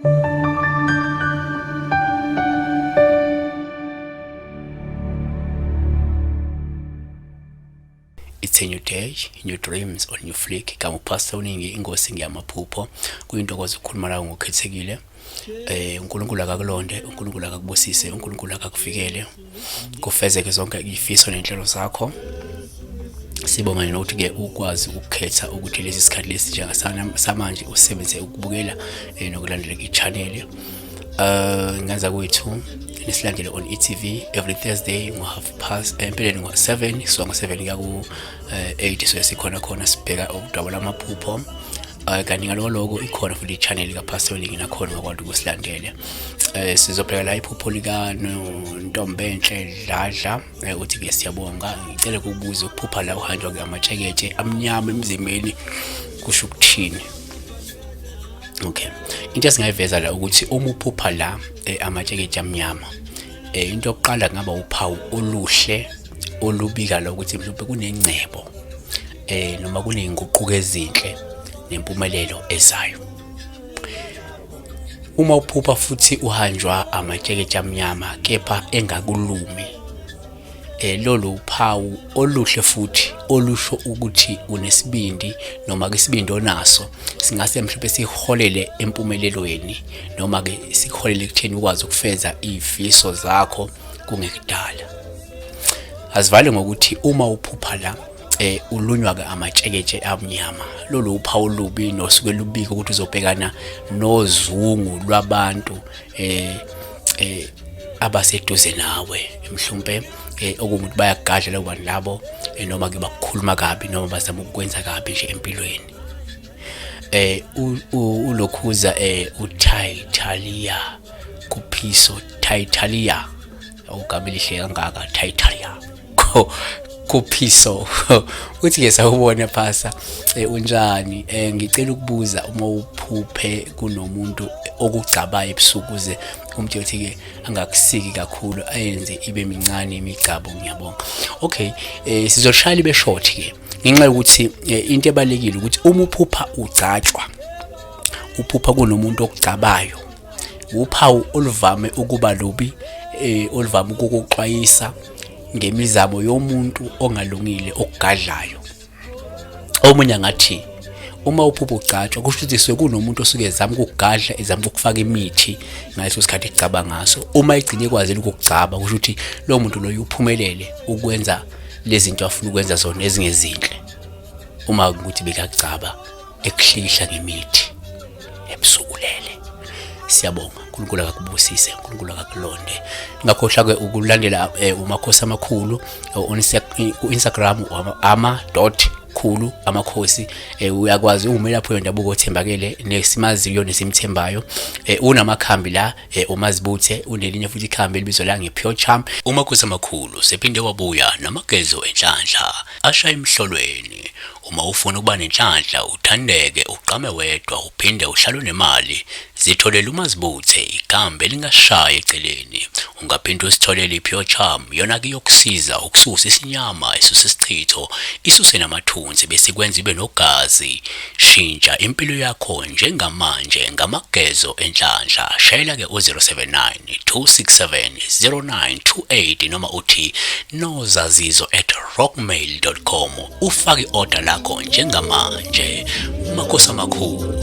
It's a new day, new dreams or new flick. Kama upastor WeNingi ingosi ngiyamaphupho. Kuyintokozo ukukhuluma nawe ngokukhethekile. uNkulunkulu akakulonde, uNkulunkulu akakubusise, uNkulunkulu akakuvikele. Kufezeke zonke izifiso nenhlelo zakho. Sibonga nokuthi ke ukwazi ukukhetha ukuthi lesi sikhathi lesi njengasamanje usebenzise ukubukela nokulandela i-channel. Ngaza kwethu nisilandele on eTV every Thursday ngo-7:30 empeleni ngo-7 so ngo-7 kuya ku-8 so sikhona khona sibheka udaba lamaphupho. Kanti ngaloko ikhona futhi i-channel kaPastor WeNingi nakhona ngakwazi ukusilandela. Sizobheka la iphupho lika Ntombenhle Dladla uthi ke siyabonga ngicela ukubuza ukuphupha la uhanjwa ke amatsheketshe amnyama emzimbeni kusho ukuthini. Okay, into esingayiveza la ukuthi uma uphupha la amatsheketshe amnyama into yokuqala ngaba uphawu oluhle olubika la ukuthi mhlawumbe kunengcebo noma kuneyinguquko ezinhle nempumelelo ezayo. Uma uphupha futhi uhanjwa amatsheketshe amnyama kepha engakulumi lolo uphawu oluhle futhi olusho ukuthi unesibindi noma ke isibindi onaso singase mhlawumbe siholele empumelelweni noma ke siholele ekutheni ukwazi ukufeza izifiso zakho kungekudala. Asivale ngokuthi uma uphupha la ulunywa ke amatsheketshe amnyama lolo uphawu lubi nosuke lubika ukuthi uzobhekana nozungu lwabantu abaseduze nawe mhlawumbe okumuntu bayagadla labo bantu labo noma ke bakukhuluma kabi noma bazama ukwenza kabi nje empilweni. Ulokhuza uTaitalia kuphiso Taitalia ugama elihle kangaka Taitalia kuphiso uthi ke sawubona phasa unjani ngicela ukubuza uma uphuphe kunomuntu okugcabayo ebusuku uze umuntu uthi ke angakusiki kakhulu ayenze ibe mincane imigcabo ngiyabonga. Okay, sizoshaya ibe short ke ngenxa yokuthi into ebalekile ukuthi uma uphupha ugcatshwa uphupha kunomuntu okugcabayo uphawu oluvame ukuba lubi oluvame ukukuxwayisa ngemizamo yomuntu ongalungile okugadlayo. Omunye ngathi uma uphupha ugcatshwa kusho ukuthi sekunomuntu osuke ezama ukugadla ezama ukufaka imithi ngaleso sikhathi ecaba ngaso. Uma igcine ekwazile ukugcaba kusho ukuthi lo muntu lo uphumelele ukwenza lezi zinto afuna ukwenza zona ezingezinhle. Uma ukuthi bekagcaba ekuhlikihla ngemithi ebusuku lele. Siyabonga uNkulunkulu akakubusise, uNkulunkulu akakulonde. Ngakhohlwa ke ukulandela umakhosi amakhulu on Instagram ama.khulu amakhosi uyakwazi umela pho indabuko othembakele nesimaziyo nesimthembayo. Unamakhambi la umazibuthe unelinye futhi ikhambi elibizwa la ngePure Charm. Umakhosi amakhulu sephinde wabuya namagezo enhlanhla ashaya emhlolweni. Uma ufuna ukuba nenhlanhla uthandeke uqame wedwa uphinde uhlale nemali zitholela umazibuthe ikambe elingashaya eceleni. Ungaphinde usitholele iPure Charm yona ke yokusiza ukususa isinyama esusisichitho isuse namathunzi bese kwenza ibe nogazi. Shintsha impilo yakho njengamanje ngamagezo enhlanhla. Shayela ke u079 267 0928 noma uthi nozazizo@rockmail.com ufake order lakho njengamanje. Makhosi amakhulu.